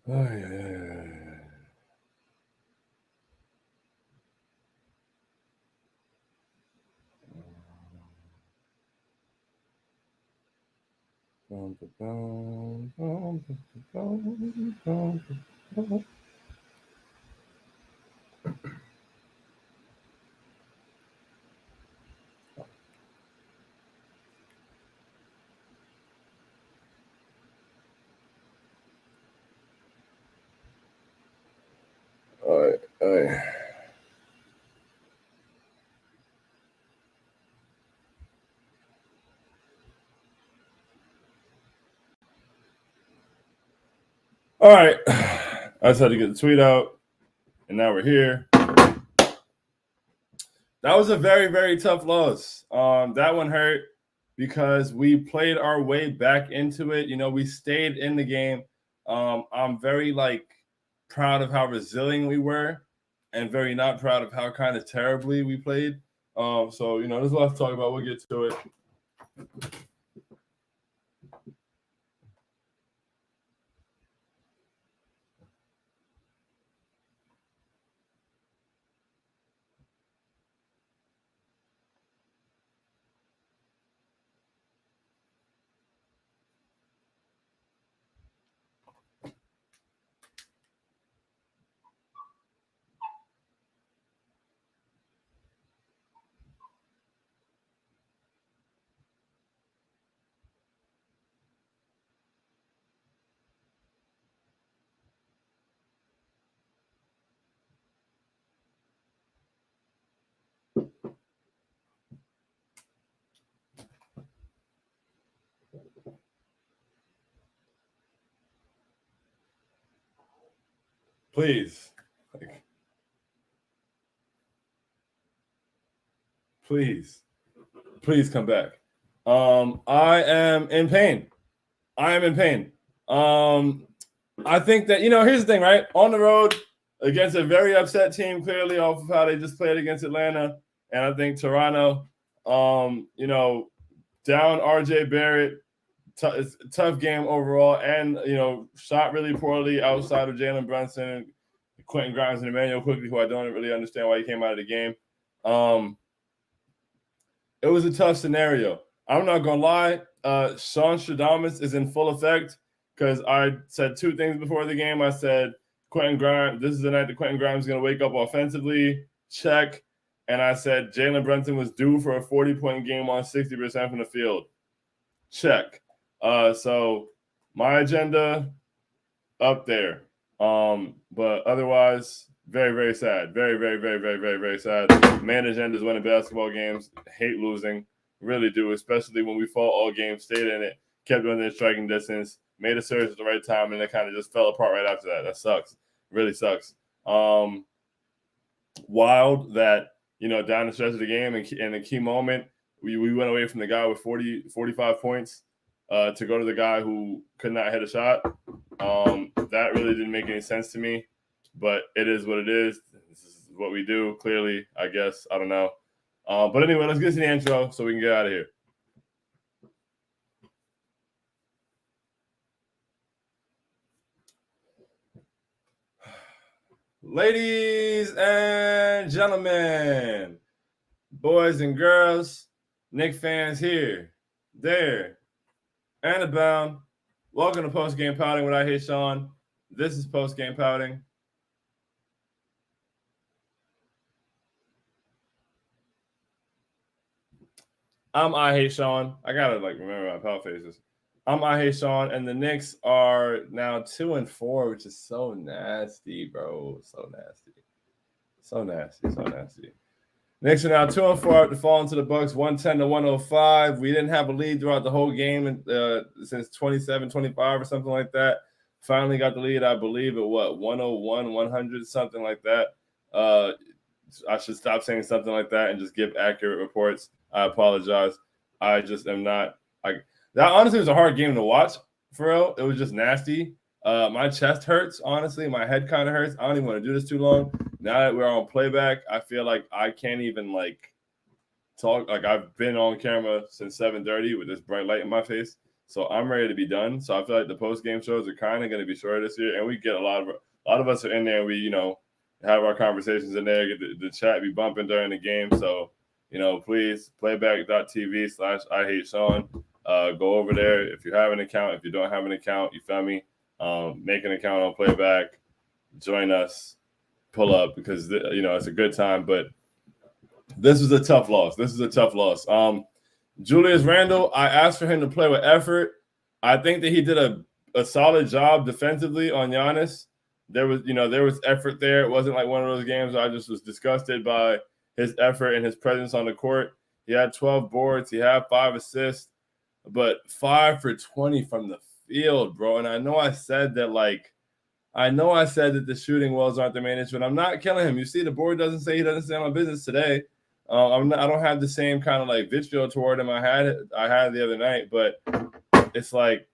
All right. I just had to get the tweet out, and now we're here. That was a very, very tough loss. That one hurt because we played our way back into it. You know, we stayed in the game. I'm very proud of how resilient we were, and very not proud of how kind of terribly we played. So you know, there's a lot to talk about. We'll get to it. Please, please come back. I am in pain. I think that, you know, here's the thing, right? On the road against a very upset team, clearly off of how they just played against Atlanta, and I think Toronto, you know, down RJ Barrett, tough game overall, and you know, shot really poorly outside of Jalen Brunson, Quentin Grimes, and Emmanuel Quickly, who I don't really understand why he came out of the game. It was a tough scenario. I'm not gonna lie. Sean Stradamus is in full effect because I said two things before the game. I said Quentin Grimes. This is the night that Quentin Grimes is gonna wake up offensively. Check. And I said Jalen Brunson was due for a 40-point game on 60% from the field. Check. So my agenda up there. But otherwise, very, very sad. Very, very, very, very, very, very sad. Man agenda is winning basketball games. Hate losing. Really do, especially when we fought all games, stayed in it, kept within striking distance, made a surge at the right time, and it kind of just fell apart right after that. That sucks. Really sucks. Wild that, you know, down the stretch of the game and in a key moment, we went away from the guy with 45 points to go to the guy who could not hit a shot. That really didn't make any sense to me, but it is what it is. This is what we do, clearly, I guess. I don't know. But anyway, let's get to the intro so we can get out of here. Ladies and gentlemen, boys and girls, Knick fans here, there, and abound. Welcome to Postgame Pouting with I Hate Sean. This is Postgame Pouting. I Hate Sean. I gotta remember my pout faces. I Hate Sean, and the Knicks are now 2-4, which is so nasty, bro. So nasty. Knicks are now 2-4 after falling to the Bucks 110-105. We didn't have a lead throughout the whole game since 27-25 or something like that. Finally got the lead, I believe, at 101, 100, something like that. I should stop saying something like that and just give accurate reports. I apologize. I just am not. That honestly was a hard game to watch, for real. It was just nasty. My chest hurts, honestly. My head kind of hurts. I don't even want to do this too long. Now that we're on playback, I feel like I can't even talk. I've been on camera since 7:30 with this bright light in my face. So I'm ready to be done. So I feel like the post-game shows are kind of going to be shorter this year, and we get a lot of us are in there. We have our conversations in there, get the chat be bumping during the game. So please playback.tv/IHateSean. Go over there if you have an account. If you don't have an account, you feel me? Make an account on Playback. Join us. Pull up because it's a good time. But this is a tough loss. Julius Randle, I asked for him to play with effort. I think that he did a solid job defensively on Giannis. There was effort there. It wasn't like one of those games where I just was disgusted by his effort and his presence on the court. He had 12 boards. He had 5 assists, but 5 for 20 from the field, bro. And I know I said that the shooting wells aren't the main issue, and I'm not killing him. You see, the board doesn't say he doesn't stand on business today. I don't have the same kind of like vitriol toward him I had the other night, but it's like,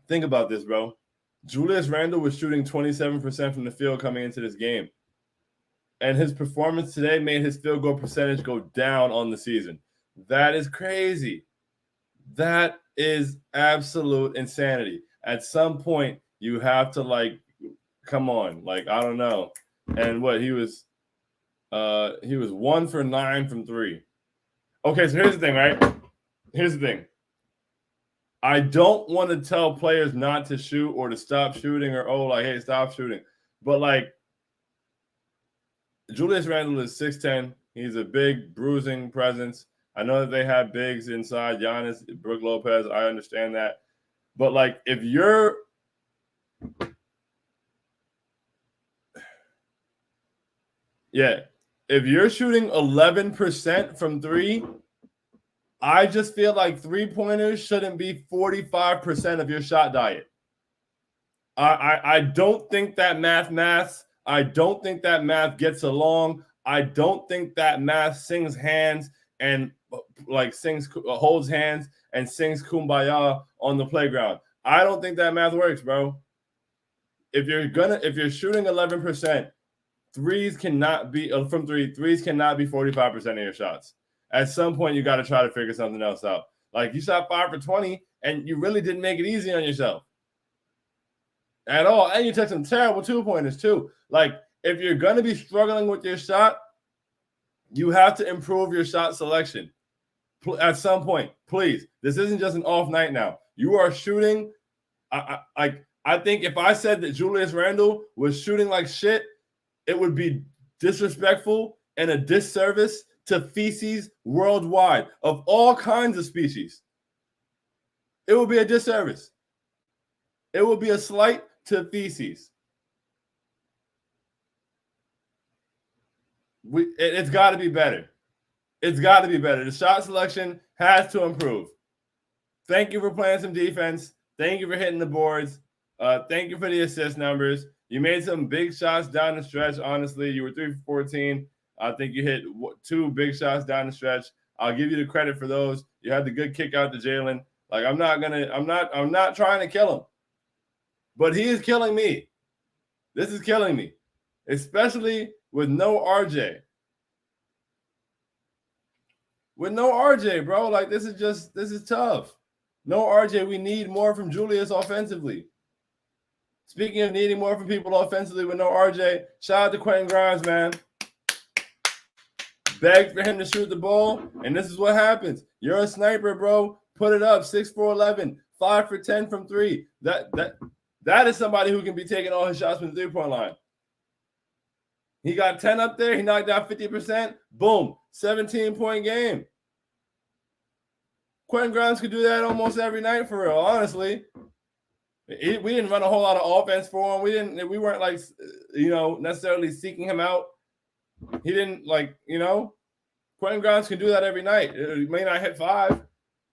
think about this, bro. Julius Randle was shooting 27% from the field coming into this game, and his performance today made his field goal percentage go down on the season. That is crazy. That is absolute insanity. At some point, you have to come on, I don't know. And what he was 1 for 9 from 3. Okay, so here's the thing, right? Here's the thing. I don't want to tell players not to shoot or to stop shooting or hey, stop shooting. But Julius Randle is 6'10". He's a big bruising presence. I know that they have bigs inside, Giannis, Brook Lopez. I if you're shooting 11% from 3, I just feel like three-pointers shouldn't be 45% of your shot diet. I don't think that math. I don't think that math gets along. I don't think that math sings hands and holds hands and sings kumbaya on the playground. I don't think that math works, bro. If you're shooting 11%, threes cannot be 45% of your shots. At some point, you got to try to figure something else out. You shot 5 for 20, and you really didn't make it easy on yourself at all. And you took some terrible 2-pointers too. If you're going to be struggling with your shot, you have to improve your shot selection. At some point, please. This isn't just an off night now. You are shooting. I think if I said that Julius Randle was shooting like shit, it would be disrespectful and a disservice to feces worldwide of all kinds of species. It would be a disservice. It would be a slight to feces. It's got to be better. It's got to be better. The shot selection has to improve. Thank you for playing some defense. Thank you for hitting the boards. Thank you for the assist numbers. You made some big shots down the stretch. Honestly, you were 3 for 14. I think you hit 2 big shots down the stretch. I'll give you the credit for those. You had the good kick out to Jalen. I'm not trying to kill him, but he is killing me. This is killing me, especially with no RJ. With no RJ, bro, this is tough. No RJ, we need more from Julius offensively. Speaking of needing more from people offensively with no RJ, shout out to Quentin Grimes, man. Begged for him to shoot the ball, and this is what happens. You're a sniper, bro. Put it up. 6 for 11, 5 for 10 from 3. That is somebody who can be taking all his shots from the 3-point line. He got 10 up there. He knocked out 50%. Boom. 17-point game. Quentin Grimes could do that almost every night for real, honestly. We didn't run a whole lot of offense for him. We weren't necessarily seeking him out. He didn't Quentin Grimes can do that every night. He may not hit 5,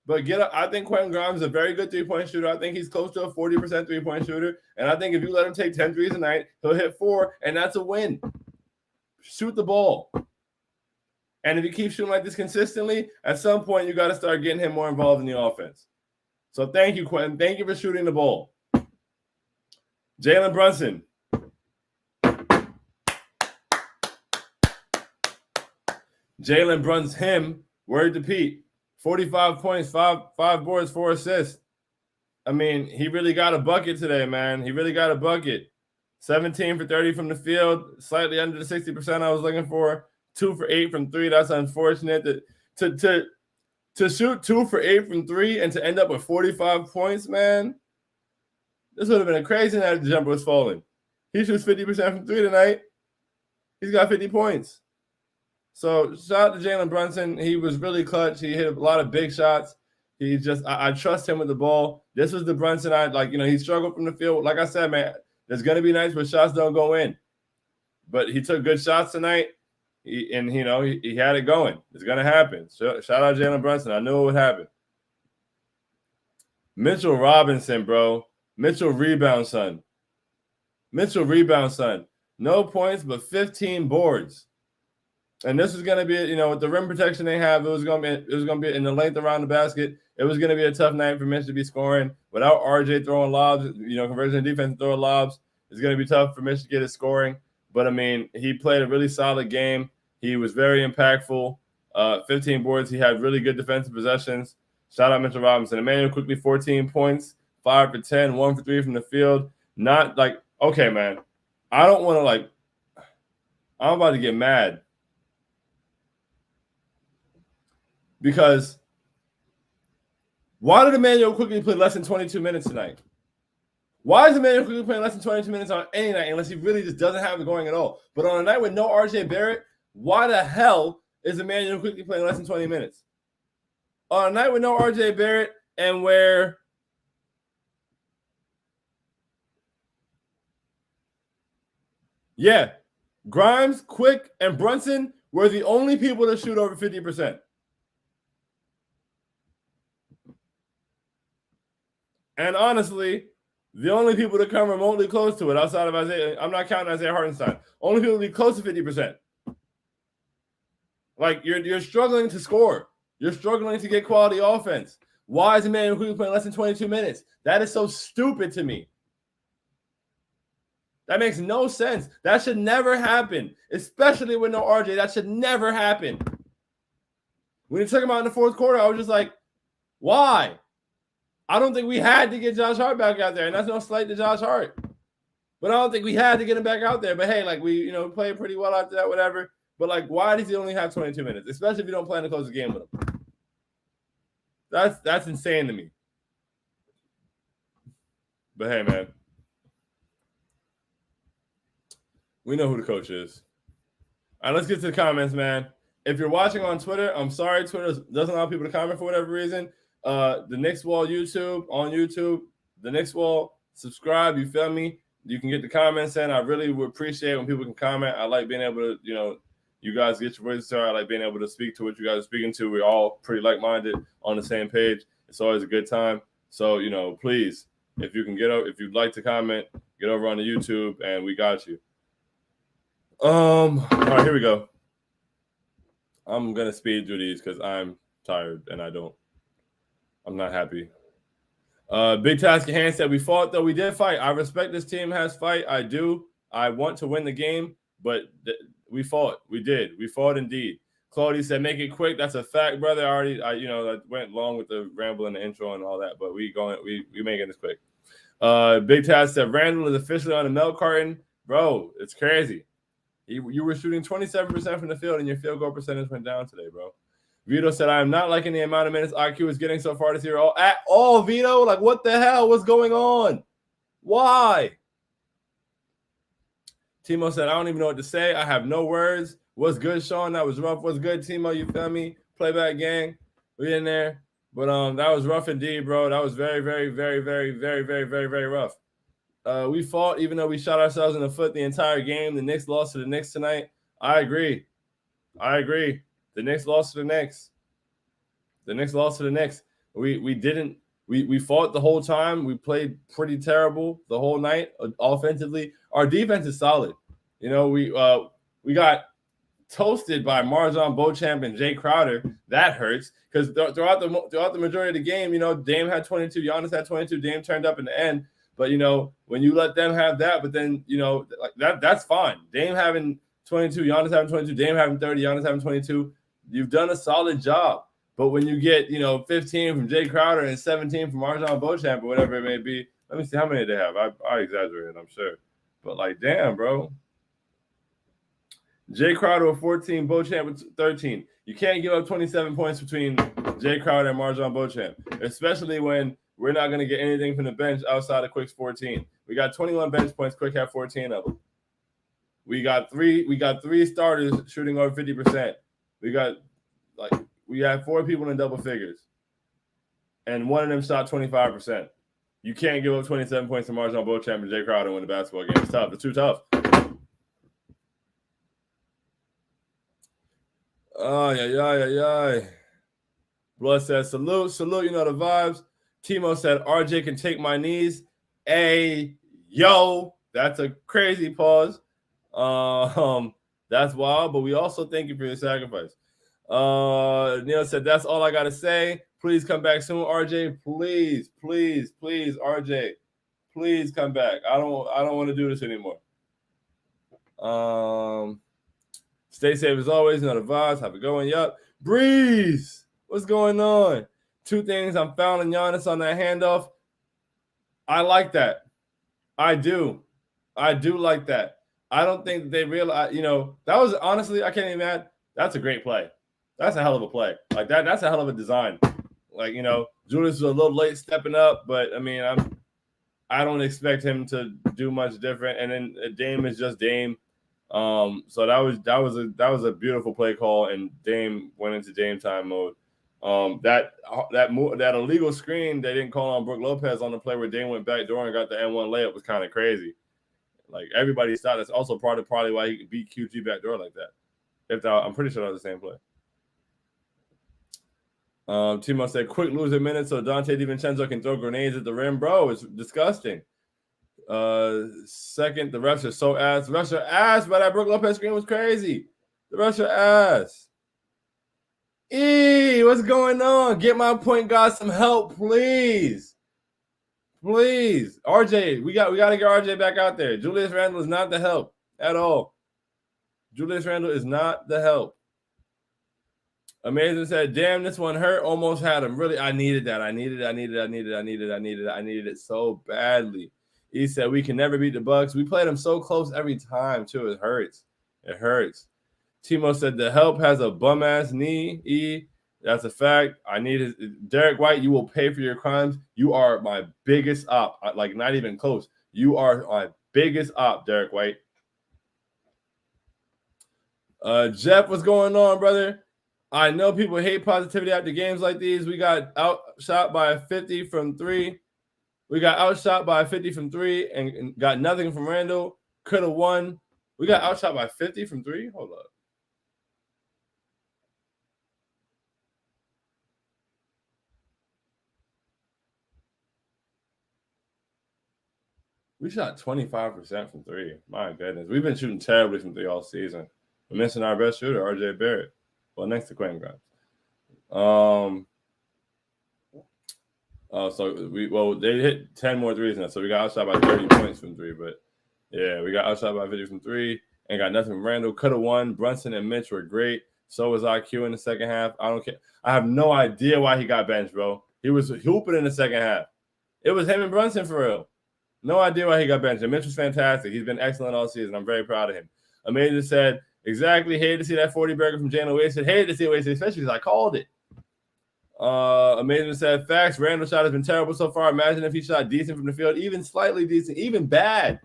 but I think Quentin Grimes is a very good 3-point shooter. I think he's close to a 40% 3-point shooter. And I think if you let him take 10 threes a night, he'll hit 4, and that's a win. Shoot the ball. And if you keep shooting like this consistently, at some point you got to start getting him more involved in the offense. So thank you, Quentin. Thank you for shooting the ball. Jalen Brunson. Jalen Brunson, word to Pete. 45 points, five boards, 4 assists. I mean, he really got a bucket today, man. He really got a bucket. 17 for 30 from the field, slightly under the 60% I was looking for. 2 for 8 from 3. That's unfortunate. To shoot 2 for 8 from 3 and to end up with 45 points, man, this would have been a crazy night if the jumper was falling. He shoots 50% from 3 tonight. He's got 50 points. So shout out to Jalen Brunson. He was really clutch. He hit a lot of big shots. He just, I trust him with the ball. This was the Brunson I like. You know, he struggled from the field. Like I said, man, there's going to be nights where shots don't go in. But he took good shots tonight. He had it going. It's going to happen. So, shout out Jalen Brunson. I knew it would happen. Mitchell Robinson, bro. Mitchell rebound, son. No points, but 15 boards. And this is going to be, with the rim protection they have, it was going to be in the length around the basket. It was going to be a tough night for Mitch to be scoring without RJ throwing lobs. Conversion defense throwing lobs. It's going to be tough for Mitch to get his scoring. But I mean, he played a really solid game. He was very impactful. 15 boards. He had really good defensive possessions. Shout out Mitchell Robinson. Emmanuel quickly 14 points, 5 for 10, 1 for 3 from the field. Not like, okay, man. I don't want to I'm about to get mad. Because why did Emmanuel quickly play less than 22 minutes tonight? Why is Emmanuel quickly playing less than 22 minutes on any night unless he really just doesn't have it going at all? But on a night with no RJ Barrett, why the hell is Emmanuel quickly playing less than 20 minutes? On a night with no RJ Barrett and where Grimes, Quick, and Brunson were the only people to shoot over 50%. And honestly, the only people to come remotely close to it outside of Isaiah, I'm not counting Isaiah Hartenstein. Only people to be close to 50%. Like, you're struggling to score. You're struggling to get quality offense. Why is Emmanuel Quickly playing less than 22 minutes? That is so stupid to me. That makes no sense. That should never happen, especially with no RJ. That should never happen. When he took him out in the fourth quarter, I was just like, why? I don't think we had to get Josh Hart back out there, and that's no slight to Josh Hart. But I don't think we had to get him back out there. But hey, we played pretty well after that, whatever. But why does he only have 22 minutes? Especially if you don't plan to close the game with him. That's insane to me. But hey, man. We know who the coach is. All right, let's get to the comments, man. If you're watching on Twitter, I'm sorry, Twitter doesn't allow people to comment for whatever reason. The Knicks Wall on YouTube, the Knicks Wall, subscribe, you feel me? You can get the comments in. I really would appreciate when people can comment. I like being able to, you guys get your voices heard. I like being able to speak to what you guys are speaking to. We're all pretty like-minded on the same page. It's always a good time. So, please, if you'd like to comment, get over on the YouTube and we got you. All right, here we go. I'm going to speed through these because I'm tired and I'm not happy. Big Task at Hand said, we fought, though we did fight. I respect this team has fight. I do. I want to win the game, but we fought. We did. We fought indeed. Claudia said, make it quick. That's a fact, brother. I went long with the ramble and the intro and all that, but we making this quick. Big Task said, Randall is officially on the milk carton. Bro, it's crazy. You were shooting 27% from the field and your field goal percentage went down today, bro. Vito said, I am not liking the amount of minutes IQ is getting so far this year at all, Vito. What the hell? What's going on? Why? Timo said, I don't even know what to say. I have no words. What's good, Sean? That was rough. What's good, Timo? You feel me? Playback gang. We in there. But that was rough indeed, bro. That was very, very, very, very, very, very, very, very rough. We fought even though we shot ourselves in the foot the entire game. The Knicks lost to the Knicks tonight. I agree. The Knicks lost to the Knicks. We fought the whole time. We played pretty terrible the whole night offensively. Our defense is solid. We got toasted by Marjon Beauchamp and Jay Crowder. That hurts because throughout the majority of the game, Dame had 22, Giannis had 22. Dame turned up in the end. But, when you let them have that, but then, that's fine. Dame having 22, Giannis having 22, Dame having 30, Giannis having 22. You've done a solid job. But when you get, 15 from Jay Crowder and 17 from Arjan Beauchamp or whatever it may be, let me see how many they have. I exaggerated, I'm sure. But, damn, bro. Jay Crowder with 14, Beauchamp with 13. You can't give up 27 points between Jay Crowder and Marjon Beauchamp, especially when we're not going to get anything from the bench outside of Quick's 14. We got 21 bench points. Quick had 14 of them. We got three starters shooting over 50%. We had 4 people in double figures, and one of them shot 25%. You can't give up 27 points to Marjon Beauchamp and Jay Crowder and win the basketball game. It's tough. It's too tough. Ay. Blood says, salute, you know the vibes. Timo said, RJ can take my knees. Hey, yo, that's a crazy pause. That's wild, but we also thank you for your sacrifice. Neil said, that's all I got to say. Please come back soon, RJ. Please, RJ. Please come back. I don't want to do this anymore. Stay safe as always. You know the vibes. Have it going. Yup. Breeze. What's going on? 2 things. I'm fouling Giannis on that handoff. I like that. I do like that. I don't think they realize, that was honestly, I can't even add. That's a great play. That's a hell of a play. Like that's a hell of a design. Like, Julius was a little late stepping up, but I mean, I don't expect him to do much different. And then Dame is just Dame. So that was a beautiful play call, and Dame went into Dame time mode. That illegal screen they didn't call on Brook Lopez on the play where Dame went back door and got the N1 layup was kind of crazy. Like everybody thought that's also probably why he could beat QG back door like that. I'm pretty sure that was the same play. Timo said, quick loser minute so Dante DiVincenzo can throw grenades at the rim. Bro, it's disgusting. Second, the refs are so ass. The refs are ass, but that Brook Lopez screen was crazy. The refs are ass. What's going on? Get my point guard some help, please. Please. RJ, we got to get RJ back out there. Julius Randle is not the help at all. Julius Randle is not the help. Amazing said, damn, this one hurt. Almost had him. Really, I needed that. I needed it so badly. He said, we can never beat the Bucks. We played them so close every time, too. It hurts. Timo said, the help has a bum-ass knee. That's a fact. I need it. Derek White, you will pay for your crimes. You are my biggest op. Like, not even close. You are my biggest op, Derek White. Jeff, what's going on, brother? I know people hate positivity after games like these. We got outshot by 50 from 3. We got outshot by 50 from 3 and got nothing from Randall. Could have won. We got outshot by 50 from 3? Hold up. We shot 25% from 3. My goodness. We've been shooting terribly from 3 all season. We're missing our best shooter, RJ Barrett. Well, next to Quentin Grimes. They hit 10 more threes now, so we got outshot by 30 points from 3. But yeah, we got outshot by 50 from 3 and got nothing from Randall. Could have won. Brunson and Mitch were great. So was IQ in the second half. I don't care. I have no idea why he got benched, bro. He was hooping in the second half. It was him and Brunson for real. No idea why he got benched. And Mitch was fantastic. He's been excellent all season. I'm very proud of him. Amazing said, exactly. Hated to see that 40 burger from Jalen Wasted. Hated to see it wasted, especially because I called it. Amazing said, facts. Randall's shot has been terrible so far. Imagine if he shot decent from the field, even slightly decent, even bad.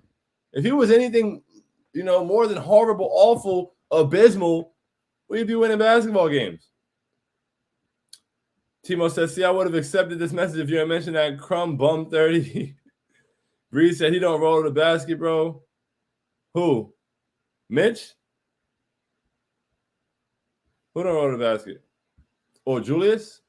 If he was anything, more than horrible, awful, abysmal, we'd be winning basketball games. Timo says, see, I would have accepted this message if you had mentioned that crumb bum 30. Breeze said he don't roll to the basket, bro. Who? Mitch? Who don't roll to the basket? Oh, Julius?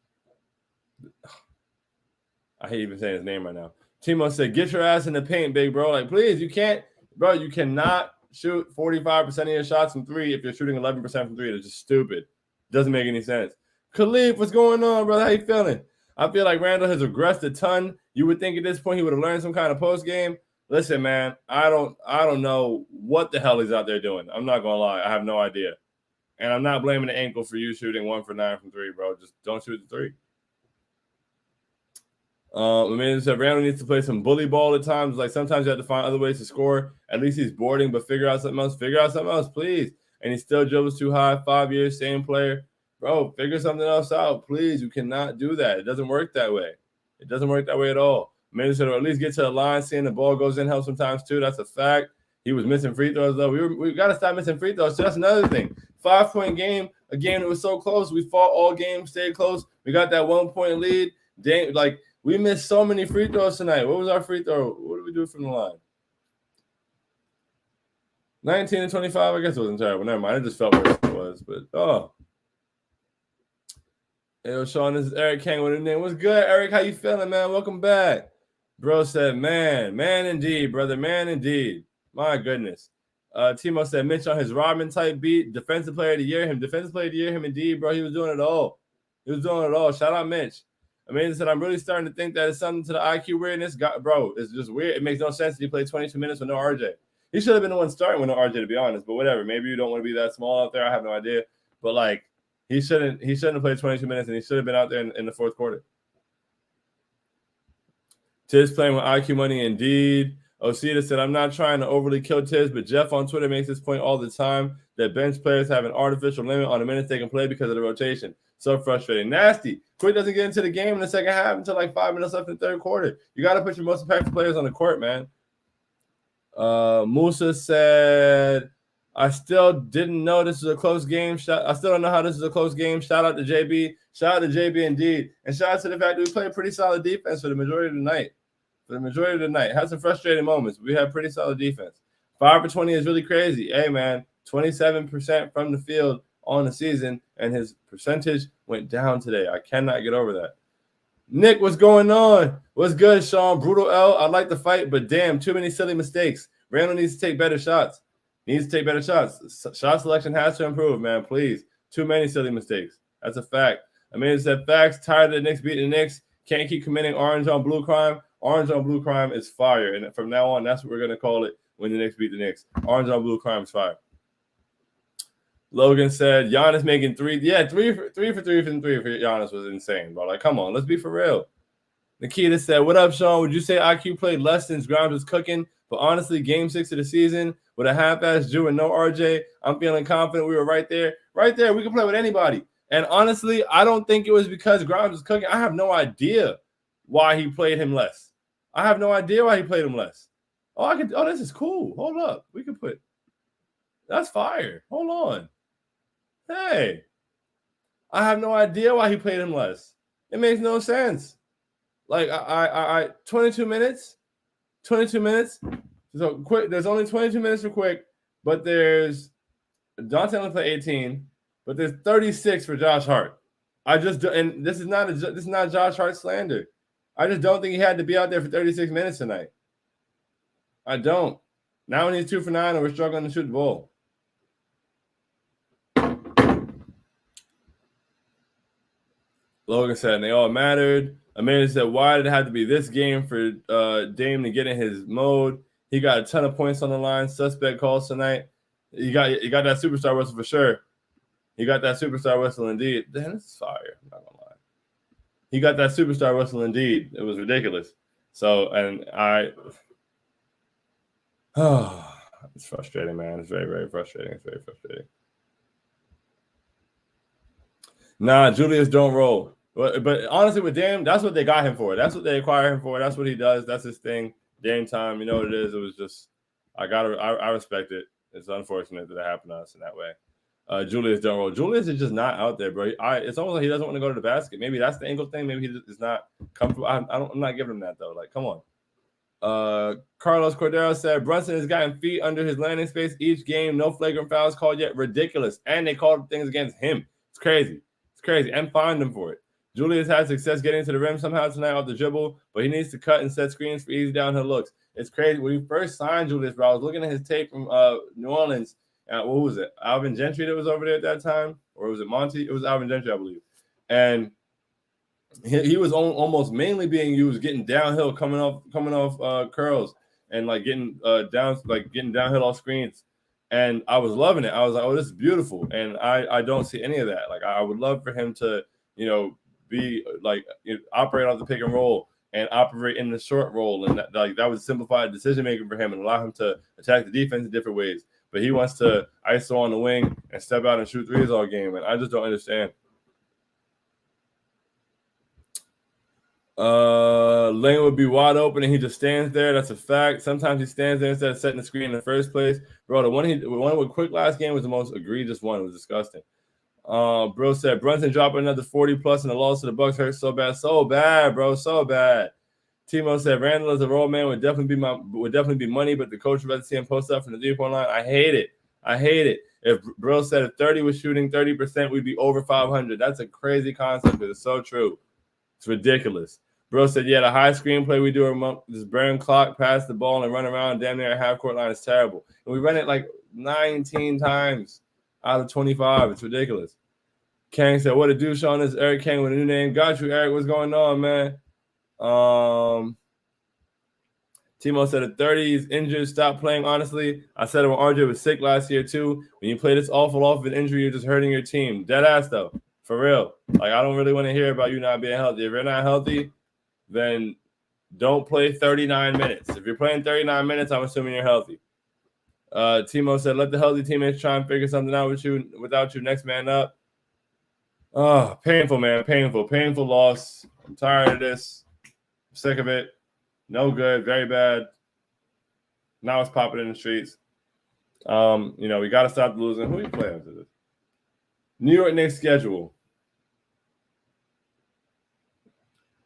I hate even saying his name right now. Timo said, get your ass in the paint, big bro. Like, please, you cannot shoot 45% of your shots from 3 if you're shooting 11% from 3. It's just stupid. Doesn't make any sense. Khalif, what's going on, brother? How you feeling? I feel like Randall has regressed a ton. You would think at this point he would have learned some kind of post game. Listen, man, I don't know what the hell he's out there doing. I'm not gonna lie, I have no idea. And I'm not blaming the ankle for you shooting 1 for 9 from 3, bro. Just don't shoot the 3. Amanda said Randall needs to play some bully ball at times. Like sometimes you have to find other ways to score. At least he's boarding, but figure out something else. Figure out something else, please. And he still dribbles too high. 5 years, same player. Bro, figure something else out, please. You cannot do that. It doesn't work that way. It doesn't work that way at all. Amanda said, or at least get to the line. Seeing the ball goes in helps sometimes too. That's a fact. He was missing free throws, though. We got to stop missing free throws. So that's another thing. 5-point game, a game that was so close. We fought all game, stayed close. We got that 1-point lead. Dang, like, we missed so many free throws tonight. What was our free throw? What did we do from the line? 19 and 25, I guess it wasn't terrible. Never mind. I just felt worse than it was. But, Hey, Sean, this is Eric Kang with a name. What's good, Eric? How you feeling, man? Welcome back. Bro said, man indeed, brother. Man indeed. My goodness. Timo said, Mitch on his Rodman type beat. Defensive player of the year. Defensive player of the year. Him indeed, bro. He was doing it all. Shout out Mitch. Amanda said, I'm really starting to think that it's something to the IQ weirdness. Bro, it's just weird. It makes no sense that he played 22 minutes with no RJ. He should have been the one starting with no RJ, to be honest. But whatever. Maybe you don't want to be that small out there. I have no idea. But, like, he shouldn't have played 22 minutes, and he should have been out there in the fourth quarter. Tiz playing with IQ money indeed. Osita said, I'm not trying to overly kill Tiz, but Jeff on Twitter makes this point all the time that bench players have an artificial limit on the minutes they can play because of the rotation. So frustrating. Nasty. Quick doesn't get into the game in the second half until like 5 minutes left in the third quarter. You got to put your most impactful players on the court, man. Musa said, I still didn't know this is a close game. I still don't know how this is a close game. Shout out to JB. Shout out to JB indeed. And shout out to the fact that we played pretty solid defense for the majority of the night. Had some frustrating moments, but we had pretty solid defense. 5 for 20 is really crazy. Hey, man, 27% from the field on the season, and his percentage went down today. I cannot get over that. Nick, what's going on? What's good, Sean? Brutal L. I like the fight, but damn, too many silly mistakes. Randall needs to take better shots. Shot selection has to improve, man. Please. Too many silly mistakes. That's a fact. I mean, it's that facts. Tired of the Knicks beating the Knicks. Can't keep committing orange on blue crime. Orange on blue crime is fire. And from now on, that's what we're going to call it when the Knicks beat the Knicks. Orange on blue crime is fire. Logan said, Giannis making 3. Yeah, 3 for 3 for Giannis was insane, bro. Like, come on. Let's be for real. Nikita said, what up, Sean? Would you say IQ played less since Grimes was cooking? But honestly, game 6 of the season with a half-ass Drew and no RJ, I'm feeling confident we were right there. Right there. We can play with anybody. And honestly, I don't think it was because Grimes was cooking. I have no idea why he played him less. Oh, this is cool. Hold up. We could put – that's fire. Hold on. Hey. I have no idea why he played him less. It makes no sense. Like, I 22 minutes. So quick, there's only 22 minutes for Quick, but there's Dante only played 18, but there's 36 for Josh Hart. And this is not Josh Hart slander. I just don't think he had to be out there for 36 minutes tonight. I don't. Now when he's 2 for 9 and we're struggling to shoot the ball. Logan said, and they all mattered. Amanda said, why did it have to be this game for Dame to get in his mode? He got a ton of points on the line. Suspect calls tonight. You got that superstar whistle for sure. He got that superstar whistle indeed. Damn, this is fire. I'm not gonna lie. He got that superstar whistle indeed. It was ridiculous. So, and it's frustrating, man. It's very, very frustrating. Nah, Julius don't roll. But honestly, with Dame, that's what they got him for. That's what they acquired him for. That's what he does. That's his thing. Dame time, you know what it is. It was just, I respect it. It's unfortunate that it happened to us in that way. Julius don't roll. Julius is just not out there, bro. It's almost like he doesn't want to go to the basket. Maybe that's the ankle thing. Maybe he is not comfortable. I'm not giving him that though. Like, come on. Carlos Cordero said Brunson has gotten feet under his landing space each game. No flagrant fouls called yet. Ridiculous. And they called things against him. It's crazy. And fined him for it. Julius had success getting to the rim somehow tonight off the dribble, but he needs to cut and set screens for easy downhill looks. It's crazy. When we first signed Julius, bro, I was looking at his tape from New Orleans. What was it? Alvin Gentry that was over there at that time? Or was it Monty? It was Alvin Gentry, I believe. And he was almost mainly being used getting downhill, coming off curls and like getting downhill off screens. And I was loving it. I was like, oh, this is beautiful. And I don't see any of that. Like, I would love for him to, be like, operate off the pick and roll and operate in the short roll. And that would simplify decision making for him and allow him to attack the defense in different ways. But he wants to ISO on the wing and step out and shoot threes all game. And I just don't understand. Lane would be wide open and he just stands there. That's a fact. Sometimes he stands there instead of setting the screen in the first place. Bro, the one with Quick last game was the most egregious one. It was disgusting. Bro said Brunson dropping another 40 plus and the loss to the Bucks hurt so bad, bro, so bad. Timo said Randall as a role man would definitely be money, but the coach would rather see him post up from the 3-point line. I hate it. If Bro said if 30 was shooting 30%, we'd be over 500. That's a crazy concept, but it's so true. It's ridiculous. Bro said, yeah, the high screenplay we do this burn clock, pass the ball, and run around damn near a half-court line is terrible. And we run it like 19 times out of 25. It's ridiculous. Kang said, what a douche on this. Eric Kang with a new name. Got you, Eric. What's going on, man? Timo said, at 30, he's injured. Stop playing, honestly. I said it when RJ was sick last year, too. When you play this awful off of an injury, you're just hurting your team. Dead ass, though. For real. Like, I don't really want to hear about you not being healthy. If you're not healthy, then don't play 39 minutes. If you're playing 39 minutes, I'm assuming you're healthy. Timo said, let the healthy teammates try and figure something out without you. Next man up. Oh, painful, man. Painful loss. I'm tired of this. I'm sick of it. No good. Very bad. Now it's popping in the streets. We got to stop losing. Who are you playing after this? New York Knicks schedule.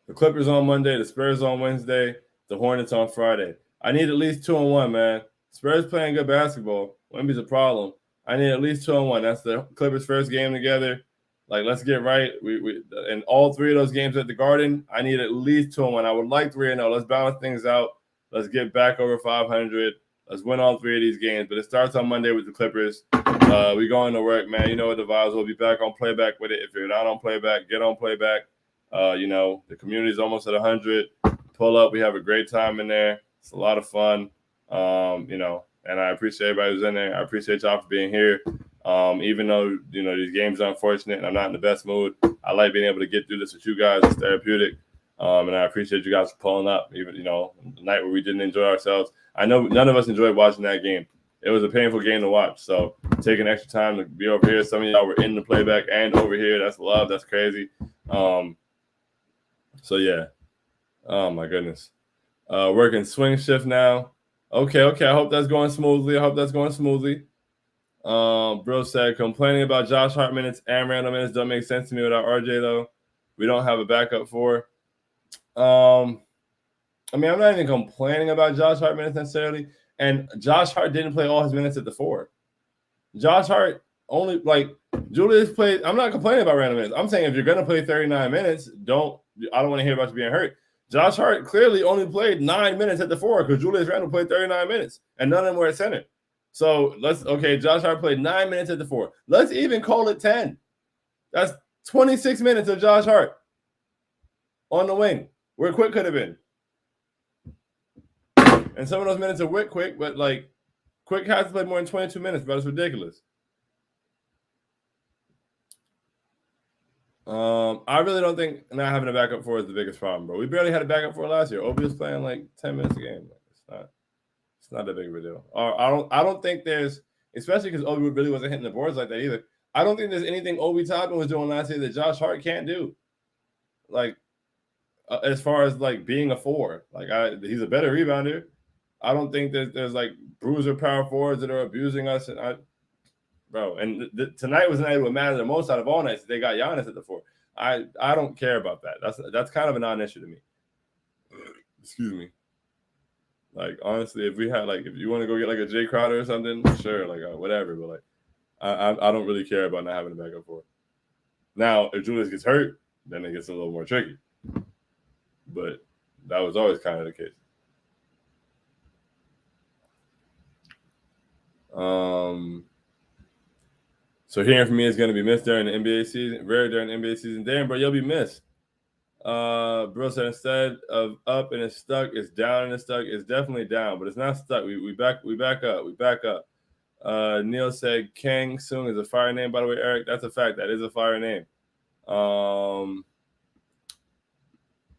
The Clippers on Monday, the Spurs on Wednesday, the Hornets on Friday. I need at least 2-1, man. Spurs playing good basketball. Wemby's a problem. I need at least 2-1. That's the Clippers' first game together. Like, let's get right. We in all three of those games at the Garden, I need at least 2-1. I would like 3-0. Let's balance things out. Let's get back over 500. Let's win all three of these games. But it starts on Monday with the Clippers. We going to work, man. You know what the vibes. We'll be back on playback with it. If you're not on playback, get on playback. The community's almost at 100. Pull up. We have a great time in there. It's a lot of fun. And I appreciate everybody who's in there. I appreciate y'all for being here. Even though, these games are unfortunate and I'm not in the best mood, I like being able to get through this with you guys. It's therapeutic. And I appreciate you guys for pulling up, even, the night where we didn't enjoy ourselves. I know none of us enjoyed watching that game. It was a painful game to watch. So taking extra time to be over here. Some of y'all were in the playback and over here. That's love. That's crazy. So yeah. Oh my goodness. Working swing shift now. Okay. I hope that's going smoothly. Bro said complaining about Josh Hart minutes and Randall minutes don't make sense to me without RJ though. We don't have a backup for. I'm not even complaining about Josh Hart minutes necessarily. And Josh Hart didn't play all his minutes at the 4. Josh Hart only Julius played. I'm not complaining about Randall minutes. I'm saying if you're gonna play 39 minutes, I don't want to hear about you being hurt. Josh Hart clearly only played 9 minutes at the 4 because Julius Randle played 39 minutes and none of them were at center. So Josh Hart played 9 minutes at the 4. Let's even call it 10. That's 26 minutes of Josh Hart on the wing where Quick could have been. And some of those minutes are Quick, but Quick has to play more than 22 minutes, but it's ridiculous. I really don't think not having a backup for is the biggest problem, bro. We barely had a backup for last year. Obi was playing 10 minutes a game. It's not that big of a deal. I don't think there's, especially because Obi really wasn't hitting the boards like that either. I don't think there's anything Obi Toppin was doing last year that Josh Hart can't do. As far as being a 4, he's a better rebounder. I don't think that there's bruiser power forwards that are abusing us. And tonight was the night that mattered the most out of all nights. They got Giannis at the 4. I don't care about that. That's kind of a non-issue to me. Excuse me. Honestly, if we had if you want to go get a Jay Crowder or something, sure, whatever. But I don't really care about not having a backup for. Now, if Julius gets hurt, then it gets a little more tricky. But that was always kind of the case. So hearing from me is going to be missed during the NBA season, rare during the NBA season. Damn, bro, you'll be missed. Bro said instead of up and it's stuck, it's down and it's stuck. It's definitely down, but it's not stuck. We back up. Neil said Kang Sung is a fire name, by the way, Eric. That's a fact. That is a fire name.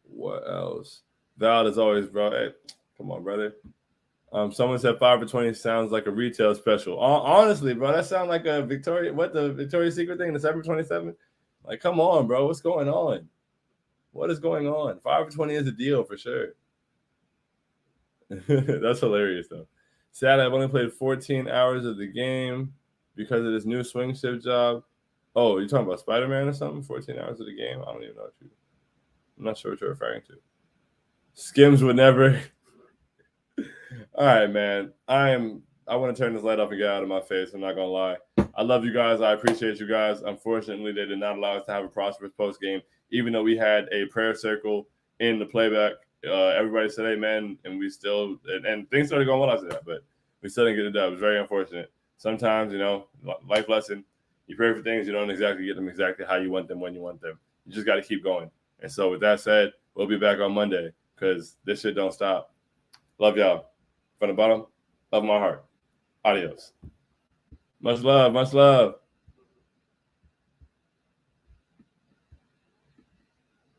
What else? Val is always, bro. Hey, come on, brother. Someone said 5 for 20 sounds like a retail special. Honestly, bro, that sounds like a Victoria's Secret thing, the 7 for 27? Like, come on, bro. What's going on? What is going on? 5 for 20 is a deal for sure. That's hilarious, though. Sad I've only played 14 hours of the game because of this new swing shift job. Oh, you're talking about Spider-Man or something? 14 hours of the game? I don't even know what you... I'm not sure what you're referring to. Skims would never... All right, man. I want to turn this light off and get out of my face. I'm not going to lie. I love you guys. I appreciate you guys. Unfortunately, they did not allow us to have a prosperous post game, even though we had a prayer circle in the playback. Everybody said amen, and we still, and things started going well after that, but we still didn't get it done. It was very unfortunate. Sometimes, life lesson, you pray for things, you don't exactly get them exactly how you want them when you want them. You just got to keep going. And so with that said, we'll be back on Monday because this shit don't stop. Love y'all. From the bottom of my heart. Adios. Much love. Much love.